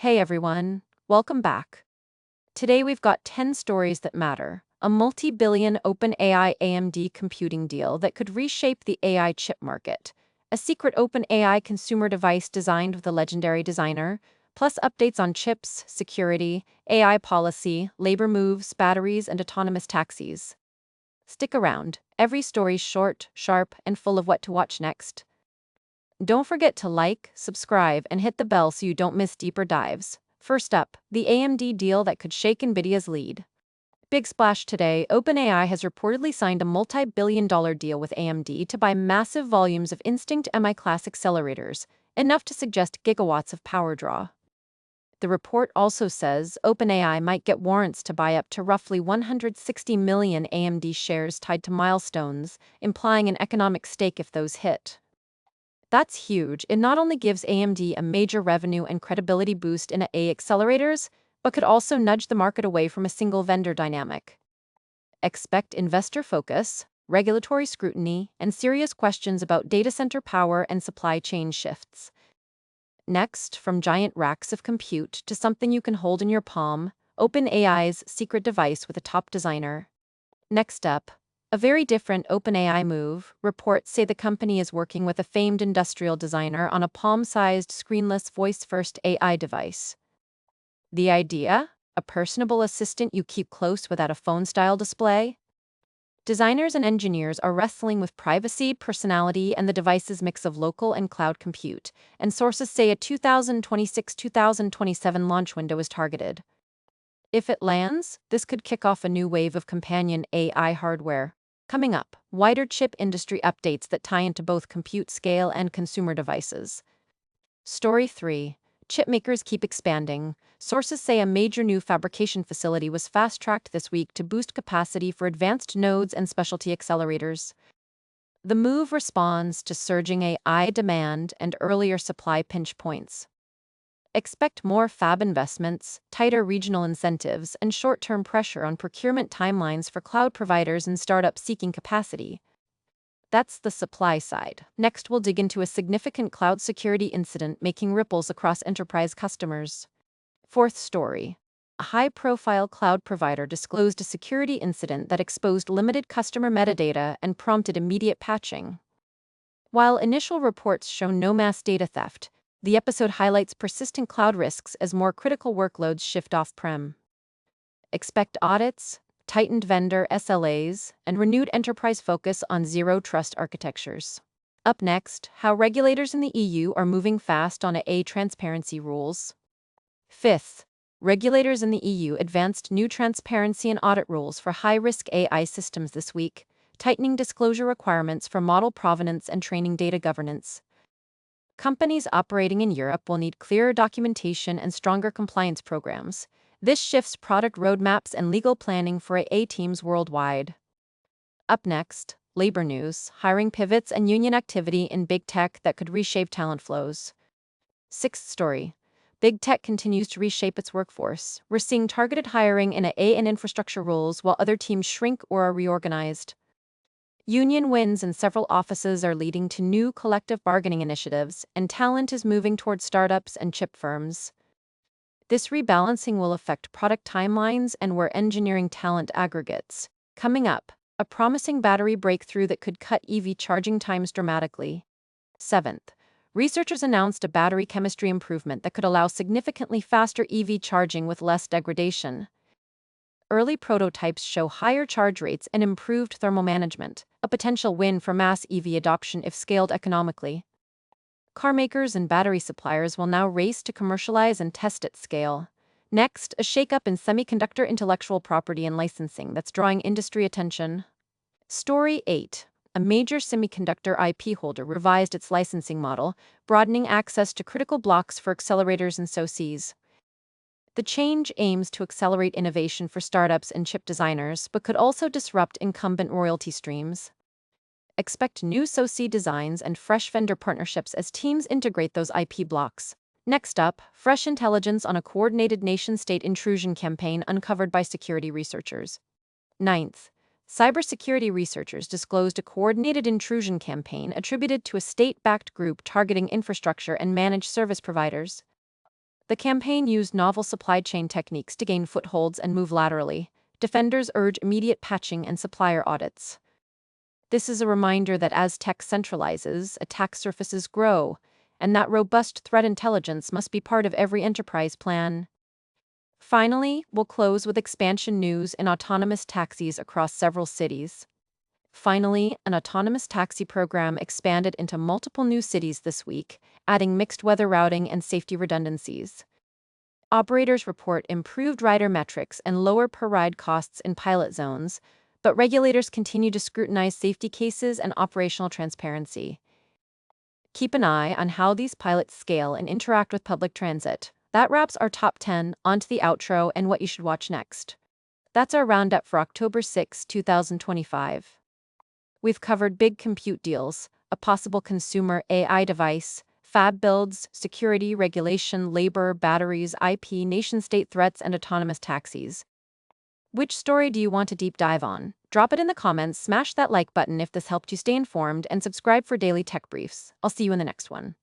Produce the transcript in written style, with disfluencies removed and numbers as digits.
Hey everyone, welcome back. Today we've got 10 stories that matter. A multi-billion OpenAI AMD computing deal that could reshape the AI chip market. A secret OpenAI consumer device designed with a legendary designer. Plus updates on chips, security, AI policy, labor moves, batteries, and autonomous taxis. Stick around. Every story's short, sharp, and full of what to watch next. Don't forget to like, subscribe, and hit the bell so you don't miss deeper dives. First up, the AMD deal that could shake Nvidia's lead. Big splash today, OpenAI has reportedly signed a multi-billion-dollar deal with AMD to buy massive volumes of Instinct MI-class accelerators, enough to suggest gigawatts of power draw. The report also says OpenAI might get warrants to buy up to roughly 160 million AMD shares tied to milestones, implying an economic stake if those hit. That's huge. It not only gives AMD a major revenue and credibility boost in AI accelerators, but could also nudge the market away from a single vendor dynamic. Expect investor focus, regulatory scrutiny, and serious questions about data center power and supply chain shifts. Next, from giant racks of compute to something you can hold in your palm, OpenAI's secret device with a top designer. Next up, a very different OpenAI move. Reports say the company is working with a famed industrial designer on a palm-sized screenless voice-first AI device. The idea? A personable assistant you keep close without a phone-style display? Designers and engineers are wrestling with privacy, personality, and the device's mix of local and cloud compute, and sources say a 2026-2027 launch window is targeted. If it lands, this could kick off a new wave of companion AI hardware. Coming up, wider chip industry updates that tie into both compute scale and consumer devices. Story 3. Chipmakers keep expanding. Sources say a major new fabrication facility was fast-tracked this week to boost capacity for advanced nodes and specialty accelerators. The move responds to surging AI demand and earlier supply pinch points. Expect more fab investments, tighter regional incentives, and short-term pressure on procurement timelines for cloud providers and startups seeking capacity. That's the supply side. Next, we'll dig into a significant cloud security incident making ripples across enterprise customers. Fourth story. A high-profile cloud provider disclosed a security incident that exposed limited customer metadata and prompted immediate patching. While initial reports show no mass data theft, the episode highlights persistent cloud risks as more critical workloads shift off-prem. Expect audits, tightened vendor SLAs, and renewed enterprise focus on zero-trust architectures. Up next, how regulators in the EU are moving fast on AI transparency rules. Fifth, regulators in the EU advanced new transparency and audit rules for high-risk AI systems this week, tightening disclosure requirements for model provenance and training data governance. Companies operating in Europe will need clearer documentation and stronger compliance programs. This shifts product roadmaps and legal planning for AI teams worldwide. Up next, labor news, hiring pivots and union activity in big tech that could reshape talent flows. Sixth story. Big tech continues to reshape its workforce. We're seeing targeted hiring in AI and infrastructure roles while other teams shrink or are reorganized. Union wins in several offices are leading to new collective bargaining initiatives, and talent is moving toward startups and chip firms. This rebalancing will affect product timelines and where engineering talent aggregates. Coming up, a promising battery breakthrough that could cut EV charging times dramatically. Seventh, researchers announced a battery chemistry improvement that could allow significantly faster EV charging with less degradation. Early prototypes show higher charge rates and improved thermal management, a potential win for mass EV adoption if scaled economically. Car makers and battery suppliers will now race to commercialize and test at scale. Next, a shakeup in semiconductor intellectual property and licensing that's drawing industry attention. Story 8. A major semiconductor IP holder revised its licensing model, broadening access to critical blocks for accelerators and SoCs. The change aims to accelerate innovation for startups and chip designers, but could also disrupt incumbent royalty streams. Expect new SoC designs and fresh vendor partnerships as teams integrate those IP blocks. Next up, fresh intelligence on a coordinated nation-state intrusion campaign uncovered by security researchers. Ninth, cybersecurity researchers disclosed a coordinated intrusion campaign attributed to a state-backed group targeting infrastructure and managed service providers. The campaign used novel supply chain techniques to gain footholds and move laterally. Defenders urge immediate patching and supplier audits. This is a reminder that as tech centralizes, attack surfaces grow, and that robust threat intelligence must be part of every enterprise plan. Finally, we'll close with expansion news in autonomous taxis across several cities. Finally, an autonomous taxi program expanded into multiple new cities this week, adding mixed weather routing and safety redundancies. Operators report improved rider metrics and lower per-ride costs in pilot zones, but regulators continue to scrutinize safety cases and operational transparency. Keep an eye on how these pilots scale and interact with public transit. That wraps our top 10, onto the outro and what you should watch next. That's our roundup for October 6, 2025. We've covered big compute deals, a possible consumer AI device, fab builds, security, regulation, labor, batteries, IP, nation-state threats, and autonomous taxis. Which story do you want to deep dive on? Drop it in the comments, smash that like button if this helped you stay informed, and subscribe for daily tech briefs. I'll see you in the next one.